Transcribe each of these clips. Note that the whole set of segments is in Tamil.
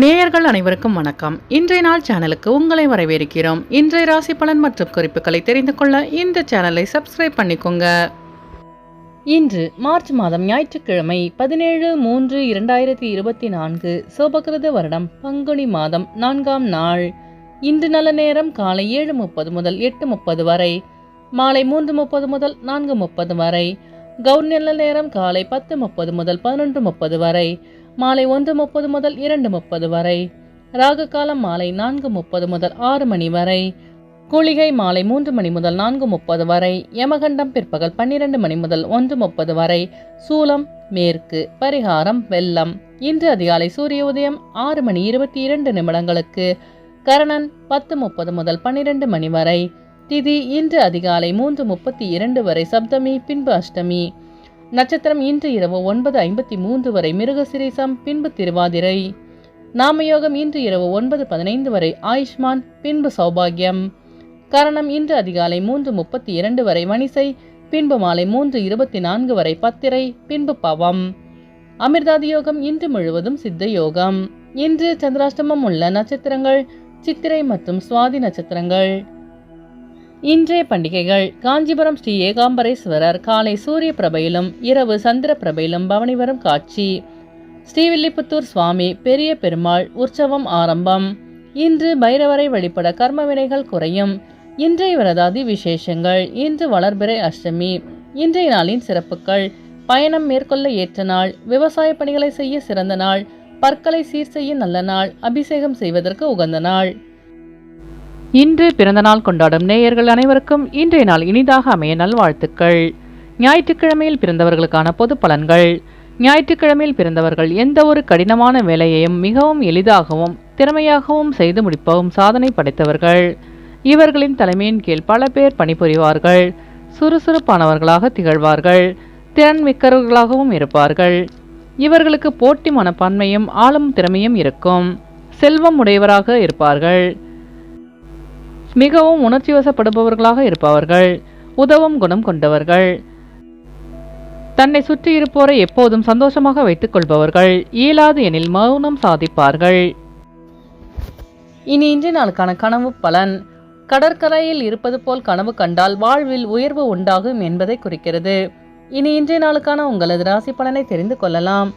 நேயர்கள் அனைவருக்கும் வணக்கம். இன்றைய நாள் சேனலுக்கு உங்களை வரவேற்கிறோம். இன்றைய ராசி பலன் மற்றும் குறிப்புகளை தெரிந்து கொள்ள இந்த சேனலை சப்ஸ்கிரைப் பண்ணிக்கோங்க. இன்று மார்ச் மாதம் ஞாயிற்றுக்கிழமை 17/3/2024 சோபகிருத வருடம் பங்குனி மாதம் 4ஆம் நாள். இன்று நல்ல நேரம் காலை 7:30 முதல் 8:30 வரை, மாலை 3:30 முதல் 4:30 வரை. கௌரி நல்ல நேரம் காலை 10:30 முதல் 11:30 வரை, மாலை 1:30 முதல் 2:30 வரை. ராகு காலம் மாலை 4:30 முதல் 6 மணி வரை. குளிகை மாலை 3 மணி முதல் 4:30 வரை. யமகண்டம் பிற்பகல் 12 மணி முதல் 1:30 வரை. சூலம் மேற்கு. பரிகாரம் வெள்ளம். இன்று அதிகாலை சூரிய உதயம் 6 மணி 22 நிமிடங்களுக்கு. கரணன் 10:30 முதல் 12 மணி வரை. திதி இன்று அதிகாலை 3:32 வரை சப்தமி, பின்பு அஷ்டமி. நட்சத்திரம் இன்று இரவு 9:53 வரை மிருகசிரீசம், பின்பு திருவாதிரை. நாமயோகம் இன்று இரவு 9:15 வரை ஆயுஷ்மான், பின்பு சௌபாகியம். கரணம் இன்று அதிகாலை 3:32 வரை மணிசை, பின்பு மாலை 3:24 வரை பத்திரை, பின்பு பவம். அமிர்தாதி யோகம் இன்று முழுவதும் சித்த யோகம். இன்று சந்திராஷ்டமம் உள்ள நட்சத்திரங்கள் சித்திரை மற்றும் சுவாதி நட்சத்திரங்கள். இன்றைய பண்டிகைகள்: காஞ்சிபுரம் ஸ்ரீ ஏகாம்பரேஸ்வரர் காலை சூரிய பிரபையிலும் இரவு சந்திர பிரபையிலும் பவனி வரும் காட்சி. ஸ்ரீவில்லிபுத்தூர் சுவாமி பெரிய பெருமாள் உற்சவம் ஆரம்பம். இன்று பைரவரை வழிபட கர்ம வினைகள் குறையும். இன்றைய விரதாதி விசேஷங்கள்: இன்று வளர்பிறை அஷ்டமி. இன்றைய நாளின் சிறப்புகள்: பயணம் மேற்கொள்ள ஏற்ற நாள், விவசாய பணிகளை செய்ய சிறந்த நாள், பற்களை சீர் செய்ய நல்ல நாள், அபிஷேகம் செய்வதற்கு உகந்த நாள். இன்று பிறந்தநாள் கொண்டாடும் நேயர்கள் அனைவருக்கும் இன்றைய நாள் இனிதாக அமைய நல்வாழ்த்துக்கள். ஞாயிற்றுக்கிழமையில் பிறந்தவர்களுக்கான பொது பலன்கள். ஞாயிற்றுக்கிழமையில் பிறந்தவர்கள் எந்த ஒரு கடினமான வேலையையும் மிகவும் எளிதாகவும் திறமையாகவும் செய்து முடிப்பவும் சாதனை படைத்தவர்கள். இவர்களின் தலைமையின் கீழ் பல பேர் பணிபுரிவார்கள். சுறுசுறுப்பானவர்களாக திகழ்வார்கள். திறன் மிக்கவர்களாகவும் இருப்பார்கள். இவர்களுக்கு போட்டி மனப்பான்மையும் ஆளும் திறமையும் இருக்கும். செல்வம் உடையவராக இருப்பார்கள். மிகவும் உணர்ச்சி வசப்படுபவர்களாக இருப்பவர்கள். உதவும் குணம் கொண்டவர்கள். தன்னை சுற்றி இருப்போரை எப்போதும் சந்தோஷமாக வைத்துக் கொள்பவர்கள். இயலாது எனில் மௌனம் சாதிப்பார்கள். இனி இன்றைய நாளுக்கான கனவு பலன். கடற்கரையில் இருப்பது போல் கனவு கண்டால் வாழ்வில் உயர்வு உண்டாகும் என்பதை குறிக்கிறது. இனி இன்றைய நாளுக்கான உங்களது ராசி பலனை தெரிந்து கொள்ளலாம்.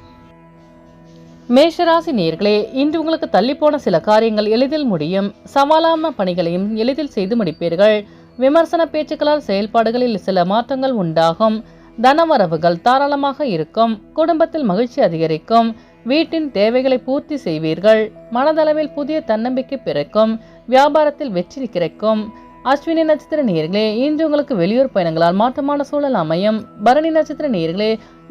மேஷராசி நேயர்களே, இன்று உங்களுக்கு தள்ளிப்போன சில காரியங்கள் எளிதில் முடியும். சவாலான பணிகளையும் எளிதில் செய்து முடிப்பீர்கள். விமர்சன பேச்சுக்களால் செயல்பாடுகளில் சில மாற்றங்கள் உண்டாகும். தனவரவுகள் தாராளமாக இருக்கும். குடும்பத்தில் மகிழ்ச்சி அதிகரிக்கும். வீட்டின் தேவைகளை பூர்த்தி செய்வீர்கள். மனதளவில் புதிய தன்னம்பிக்கை பிறக்கும். வியாபாரத்தில் வெற்றி கிடைக்கும். அஸ்வினி நட்சத்திர நேயர்களே, இன்று உங்களுக்கு வெளியூர் பயணங்களால் மாற்றமான சூழல் அமையும். பரணி நட்சத்திர நேயர்களே,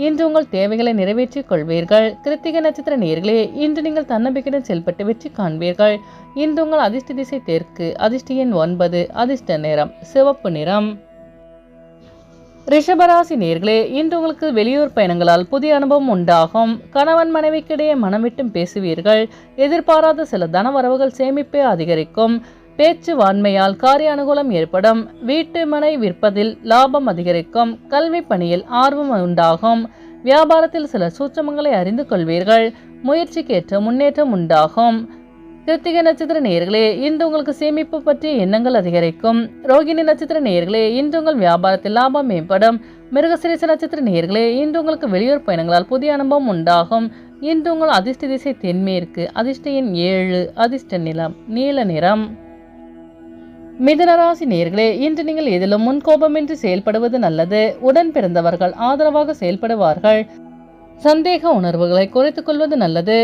இன்று உங்கள் தேவைகளை நிறைவேற்றிக் கொள்வீர்கள். கிருத்திகை நட்சத்திர நேயர்களே, இன்று நீங்கள் தன்னம்பிக்கையுடன் செயல்பட்டு வெற்றி காண்பீர்கள். இன்று உங்கள் அதிர்ஷ்ட திசை தெற்கு. அதிர்ஷ்ட எண் 9. அதிர்ஷ்ட நிறம் சிவப்பு நிறம். ரிஷபராசி நேயர்களே, இன்று உங்களுக்கு வெளியூர் பயணங்களால் புதிய அனுபவம் உண்டாகும். கணவன் மனைவிக்கிடையே மனம் விட்டும் பேசுவீர்கள். எதிர்பாராத சில தனவரவுகள் சேமிப்பே அதிகரிக்கும். பேச்சு வான்மையால் காரிய அனுகூலம் ஏற்படும். வீட்டு மனை விற்பதில் லாபம் அதிகரிக்கும். கல்வி பணியில் ஆர்வம் உண்டாகும். வியாபாரத்தில் சில சூட்சமங்களை அறிந்து கொள்வீர்கள். முயற்சிக்கு ஏற்ற முன்னேற்றம் உண்டாகும். கிருத்திகை நட்சத்திர நேயர்களே, இன்று உங்களுக்கு சேமிப்பு பற்றிய எண்ணங்கள் அதிகரிக்கும். ரோகிணி நட்சத்திர நேயர்களே, இன்று உங்கள் வியாபாரத்தில் லாபம் மேம்படும். மிருகசிரீச நட்சத்திர நேயர்களே, இன்று உங்களுக்கு வெளியூர் பயணங்களால் புதிய அனுபவம் உண்டாகும். இன்று உங்கள் அதிர்ஷ்ட திசை தென்மேற்கு. அதிர்ஷ்ட எண் 7. அதிர்ஷ்ட நிறம் நீல நிறம். மிதுனராசி நேயர்களே, இன்று நீங்கள் எதிலும் முன்கோபமின்றி செயல்படுவது நல்லது. உடன் பிறந்தவர்கள் ஆதரவாக செயல்படுவார்கள். சந்தேக உணர்வுகளை குறைத்துக் கொள்வது நல்லது.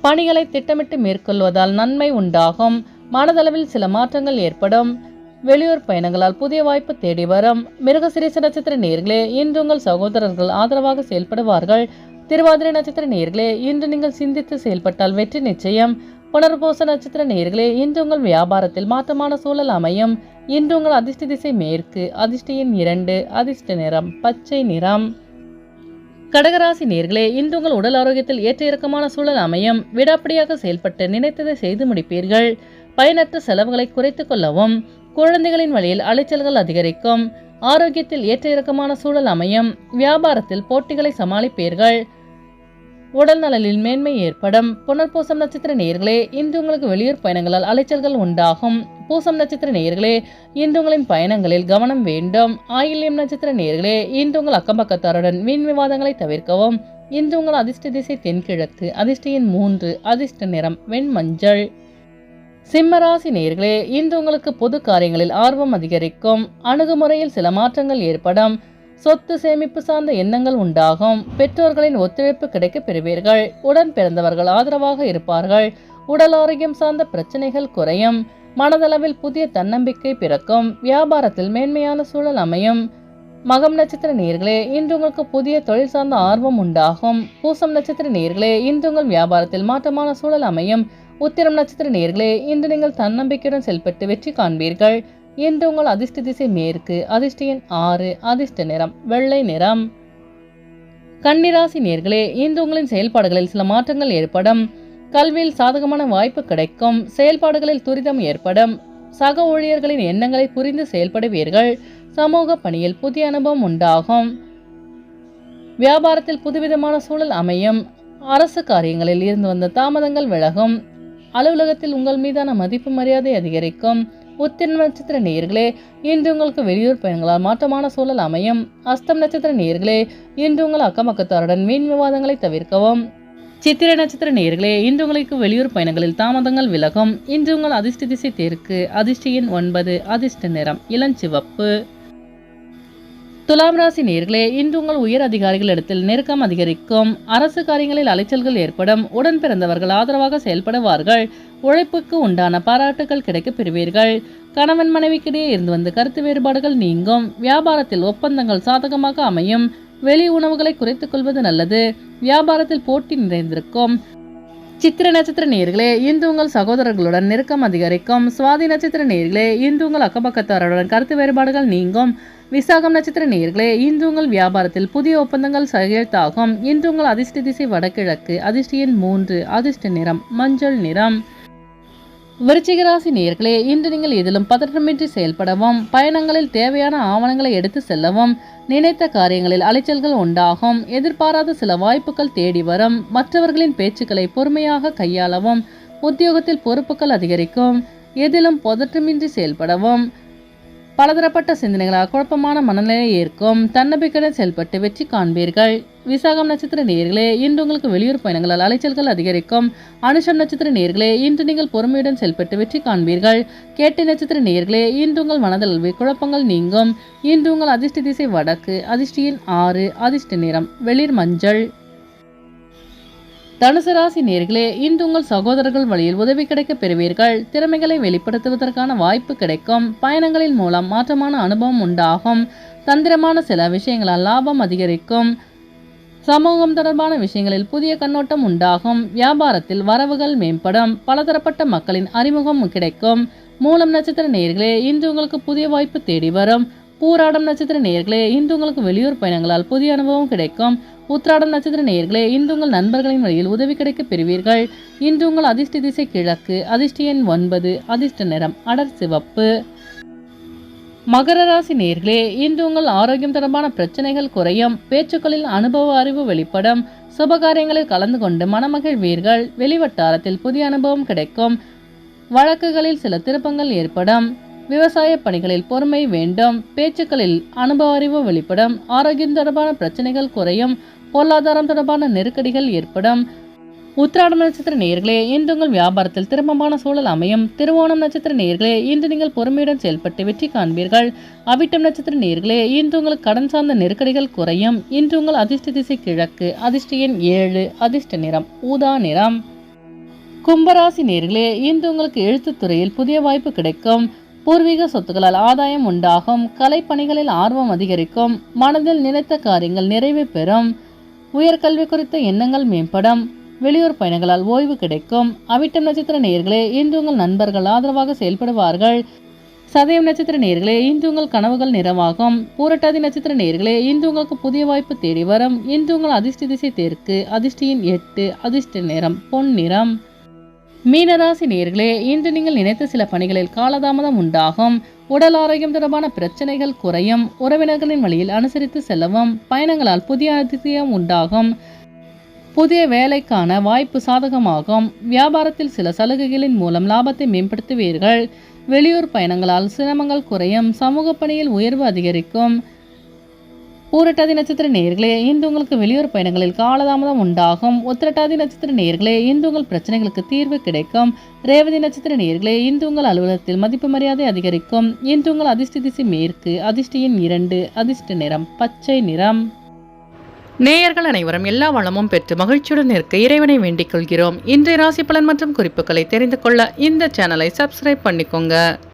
பணிகளை திட்டமிட்டு மேற்கொள்வதால் நன்மை உண்டாகும். மனதளவில் சில மாற்றங்கள் ஏற்படும். வெளியூர் பயணங்களால் புதிய வாய்ப்பு தேடி வரும். மிருகசிரீச நட்சத்திர நேயர்களே, இன்று உங்கள் சகோதரர்கள் ஆதரவாக செயல்படுவார்கள். திருவாதிரை நட்சத்திர நேயர்களே, இன்று நீங்கள் சிந்தித்து செயல்பட்டால் வெற்றி நிச்சயம். புனர்பூச நட்சத்திர நேயர்களே, இன்று உங்கள் வியாபாரத்தில் மாற்றமான சூழல் அமையும். இன்று உங்கள் அதிர்ஷ்ட திசை மேற்கு. அதிர்ஷ்ட எண் 2. அதிர்ஷ்ட நிறம் பச்சை நிறம். கடகராசி நேயர்களே, இன்று உங்கள் உடல் ஆரோக்கியத்தில் ஏற்ற இறக்கமான சூழல் அமையும். விடாப்பிடியாக செயல்பட்டு நினைத்ததை செய்து முடிப்பீர்கள். பயனற்ற செலவுகளை குறைத்துக் கொள்ளவும். குழந்தைகளின் வழியில் அலைச்சல்கள் அதிகரிக்கும். ஆரோக்கியத்தில் ஏற்ற இறக்கமான சூழல் அமையும். வியாபாரத்தில் போட்டிகளை சமாளிப்பீர்கள். உடல் நலனில் மேன்மை ஏற்படும். புனர்பூசம் நட்சத்திர நேயர்களே, இன்று உங்களுக்கு வெளியூர் பயணங்களால் அலைச்சல்கள் உண்டாகும். பூசம் நட்சத்திர நேயர்களே, இன்று உங்களின் பயணங்களில் கவனம் வேண்டும். ஆயில்யம் நட்சத்திர நேயர்களே, இன்று உங்கள் அக்கம்பக்கத்தாருடன் வீண் விவாதங்களை தவிர்க்கவும். இன்று உங்கள் அதிர்ஷ்ட திசை தென்கிழக்கு, அதிர்ஷ்ட எண் 3, அதிர்ஷ்ட நிறம் வெண்மஞ்சள். சிம்மராசி நேயர்களே, இன்று உங்களுக்கு பொது காரியங்களில் ஆர்வம் அதிகரிக்கும். அணுகுமுறையில் சில மாற்றங்கள் ஏற்படும். சொத்து சேமிப்பு சார்ந்த எண்ணங்கள் உண்டாகும். பெற்றோர்களின் ஒத்துழைப்பு கிடைக்க பெறுவீர்கள். உடன் பிறந்தவர்கள் ஆதரவாக இருப்பார்கள். உடல் ஆரோக்கியம் சார்ந்த பிரச்சனைகள் குறையும். மனதளவில் புதிய தன்னம்பிக்கை பிறக்கும். வியாபாரத்தில் மேன்மையான சூழல் அமையும். மகம் நட்சத்திர நேயர்களே, இன்று உங்களுக்கு புதிய தொழில் சார்ந்த ஆர்வம் உண்டாகும். பூசம் நட்சத்திர நேயர்களே, இன்று உங்கள் வியாபாரத்தில் மாற்றமான சூழல் அமையும். உத்திரம் நட்சத்திர நேயர்களே, இன்று நீங்கள் தன்னம்பிக்கையுடன் செயல்பட்டு வெற்றி காண்பீர்கள். இன்று உங்கள் அதிர்ஷ்ட திசை மேற்கு, அதிர்ஷ்ட எண் 6, அதிர்ஷ்ட நிறம் வெள்ளை நிறம். கன்னிராசி நேயர்களே, இன்று உங்களின் செயல்பாடுகளில் சில மாற்றங்கள் ஏற்படும். கல்வியில் சாதகமான வாய்ப்பு கிடைக்கும். செயல்பாடுகளில் துரிதம் ஏற்படும். சக ஊழியர்களின் எண்ணங்களை புரிந்து செயல்படுவீர்கள். சமூக பணியில் புதிய அனுபவம் உண்டாகும். வியாபாரத்தில் புதுவிதமான சூழல் அமையும். அரசு காரியங்களில் இருந்து வந்த தாமதங்கள் விலகும். அலுவலகத்தில் உங்கள் மீதான மதிப்பு மரியாதை அதிகரிக்கும். உத்திரம் நட்சத்திர நேயர்களே, இன்று உங்களுக்கு வெளியூர் பயணங்களால் மாற்றமான சூழல் அமையும். அஸ்தம் நட்சத்திர நேயர்களே, இன்று உங்கள் அக்கம்பக்கத்தாருடன் வீண் விவாதங்களை தவிர்க்கவும். சித்திரை நட்சத்திர நேயர்களே, இன்று உங்களுக்கு வெளியூர் பயணங்களில் தாமதங்கள் விலகும். இன்று உங்கள் அதிர்ஷ்ட திசை தெற்கு, அதிர்ஷ்ட எண் 9, அதிர்ஷ்ட நிறம் இளஞ்சிவப்பு. துலாம் ராசி நேயர்களே, இன்று உங்கள் உயர் அதிகாரிகளிடத்தில் நெருக்கம் அதிகரிக்கும். அரசு காரியங்களில் அலைச்சல்கள் ஏற்படும். உடன் பிறந்தவர்கள் ஆதரவாக செயல்படுவார்கள். உழைப்புக்கு உண்டான பாராட்டுகள் கிடைக்க பெறுவீர்கள். கணவன் மனைவிக்கிடையே இருந்து வந்த கருத்து வேறுபாடுகள் நீங்கும். வியாபாரத்தில் ஒப்பந்தங்கள் சாதகமாக அமையும். வெளி உணவுகளை குறைத்துக் கொள்வது நல்லது. வியாபாரத்தில் போட்டி நிறைந்திருக்கும். சித்திரை நட்சத்திர நேயர்களே, இன்று உங்கள் சகோதரர்களுடன் நெருக்கம் அதிகரிக்கும். சுவாதி நட்சத்திர நேயர்களே, இன்று உங்கள் அக்கம்பக்கத்தாருடன் கருத்து வேறுபாடுகள் நீங்கும். விசாகம் நட்சத்திர நேயர்களே, இன்று உங்கள் வியாபாரத்தில் புதிய ஒப்பந்தங்கள் கையெழுத்தாகும். இன்று உங்கள் அதிர்ஷ்ட திசை வடகிழக்கு, அதிர்ஷ்ட எண் 3, அதிர்ஷ்ட நிறம் மஞ்சள் நிறம். விருச்சிக ராசி நேயர்களே, இன்று நீங்கள் எதிலும் பதற்றமின்றி செயல்படவும். பயணங்களில் தேவையான ஆவணங்களை எடுத்து செல்லவும். நினைத்த காரியங்களில் அலைச்சல்கள் உண்டாகும். எதிர்பாராத சில வாய்ப்புகள் தேடி வரும். மற்றவர்களின் பேச்சுக்களை பொறுமையாக கையாளவும். உத்தியோகத்தில் பொறுப்புகள் அதிகரிக்கும். எதிலும் பதற்றமின்றி செயல்படவும். பலதரப்பட்ட சிந்தனைகளால் குழப்பமான மனநிலையை ஏற்கும். தன்னம்பிக்கையுடன் செயல்பட்டு வெற்றி காண்பீர்கள். விசாகம் நட்சத்திர நேயர்களே, இன்று உங்களுக்கு வெளியூர் பயணங்களால் அலைச்சல்கள் அதிகரிக்கும். அனுஷம் நட்சத்திர நேயர்களே, இன்று நீங்கள் பொறுமையுடன் செயல்பட்டு வெற்றி காண்பீர்கள். கேட்டை நட்சத்திர நேயர்களே, இன்று உங்கள் மனதளவில் குழப்பங்கள் நீங்கும். இன்று உங்கள் அதிர்ஷ்ட திசை வடக்கு, அதிர்ஷ்ட எண் 6, அதிர்ஷ்ட நிறம் வெளிர் மஞ்சள். தனுசு ராசி நேயர்களே, இன்று உங்கள் சகோதரர்கள் வழியில் உதவி கிடைக்க பெறுவீர்கள். திறமைகளை வெளிப்படுத்துவதற்கான வாய்ப்பு கிடைக்கும். பயணங்களின் மூலம் மாற்றமான அனுபவம் உண்டாகும். தந்திரமான சில விஷயங்களால் லாபம் அதிகரிக்கும். சமூகம் தொடர்பான விஷயங்களில் புதிய கண்ணோட்டம் உண்டாகும். வியாபாரத்தில் வரவுகள் மேம்படும். பலதரப்பட்ட மக்களின் அறிமுகம் கிடைக்கும். மூலம் நட்சத்திர நேயர்களே, இன்று உங்களுக்கு புதிய வாய்ப்பு தேடி வரும். பூராடம் நட்சத்திர நேயர்களே, இன்று உங்களுக்கு வெளியூர் பயணங்களால் புதிய அனுபவம் கிடைக்கும். உத்திராடம் நட்சத்திர நேயர்களே, இன்று உங்கள் நண்பர்களின் வழியில் உதவி கிடைக்க பெறுவீர்கள். இன்று உங்கள் அதிர்ஷ்ட திசை கிழக்கு, அதிர்ஷ்ட எண் 9, அதிர்ஷ்ட நிறம் அடர் சிவப்பு. மகர ராசி நேயர்களே, இன்று உங்கள் ஆரோக்கியம் தொடர்பான பிரச்சனைகள் குறையும். பேச்சுக்களில் அனுபவ அறிவு வெளிப்படும். சுபகாரியங்களில் கலந்து கொண்டு மனமகிழ்வீர்கள். வெளிவட்டாரத்தில் புதிய அனுபவம் கிடைக்கும். வழக்குகளில் சில திருப்பங்கள் ஏற்படும். விவசாய பணிகளில் பொறுமை வேண்டும். பேச்சுக்களில் அனுபவ அறிவு வெளிப்படும். ஆரோக்கியம் தொடர்பான பிரச்சனைகள் குறையும். பொருளாதாரம் தொடர்பான நெருக்கடிகள் ஏற்படும். உத்திராடம் நட்சத்திர நேயர்களே, இன்று உங்கள் வியாபாரத்தில் திரும்பமான சூழல் அமையும். திருவோணம் நட்சத்திர நேயர்களே, இன்று நீங்கள் பொறுமையுடன் செயல்பட்டு வெற்றி காண்பீர்கள். அவிட்டம் நட்சத்திர நேயர்களே, இன்று உங்களுக்கு கடன் சார்ந்த நெருக்கடிகள் குறையும். இன்று உங்கள் அதிர்ஷ்ட திசை கிழக்கு, அதிர்ஷ்ட எண் 7, அதிர்ஷ்ட நிறம் ஊதா நிறம். கும்பராசி நேயர்களே, இன்று உங்களுக்கு எழுத்துத்துறையில் புதிய வாய்ப்பு கிடைக்கும். பூர்வீக சொத்துக்களால் ஆதாயம் உண்டாகும். கலைப்பணிகளில் ஆர்வம் அதிகரிக்கும். மனதில் நினைத்த காரியங்கள் நிறைவு பெறும். உயர்கல்வி குறித்த எண்ணங்கள் மேம்படும். வெளியூர் பயணங்களால் ஓய்வு கிடைக்கும். அவிட்டம் நட்சத்திர நேயர்களே, இன்று உங்கள் நண்பர்கள் ஆதரவாக செயல்படுவார்கள். சதயம் நட்சத்திர நேயர்களே, இன்று உங்கள் கனவுகள் நிறைவாகும். பூரட்டாதி நட்சத்திர நேயர்களே, இன்று உங்களுக்கு புதிய வாய்ப்பு தேடி வரும். இன்று உங்கள் அதிர்ஷ்ட திசை தெற்கு, அதிர்ஷ்ட எண் 8, அதிர்ஷ்ட நிறம் பொன் நிறம். மீனராசி நேயர்களே, இன்று நீங்கள் நினைத்த சில பணிகளில் காலதாமதம் உண்டாகும். உடல் ஆரோக்கியம் தொடர்பான பிரச்சனைகள் குறையும். உறவினர்களின் வழியில் அனுசரித்து செல்லவும். பயணங்களால் புதிய அதிசயம் உண்டாகும். புதிய வேலைக்கான வாய்ப்பு சாதகமாகும். வியாபாரத்தில் சில சலுகைகளின் மூலம் லாபத்தை மேம்படுத்துவீர்கள். வெளியூர் பயணங்களால் சிரமங்கள் குறையும். சமூக பணியில் உயர்வு அதிகரிக்கும். பூரட்டாதி நட்சத்திர நேயர்களே, இன்று உங்களுக்கு வெளியூர் பயணங்களில் காலதாமதம் உண்டாகும். உத்திரட்டாதி நட்சத்திர நேயர்களே, இன்று உங்கள் பிரச்சனைகளுக்கு தீர்வு கிடைக்கும். ரேவதி நட்சத்திர நேயர்களே, இன்று உங்கள் அலுவலகத்தில் மதிப்பு மரியாதை அதிகரிக்கும். இன்று உங்கள் அதிர்ஷ்ட திசை மேற்கு. அதிர்ஷ்ட எண் 2. அதிர்ஷ்ட நிறம் பச்சை நிறம். நேயர்கள் அனைவரும் எல்லா வளமும் பெற்று மகிழ்ச்சியுடன் இருக்க இறைவனை வேண்டிக் கொள்கிறோம். இன்றைய ராசி பலன் மற்றும் குறிப்புகளை தெரிந்து கொள்ள இந்த சேனலை சப்ஸ்கிரைப் பண்ணிக்கோங்க.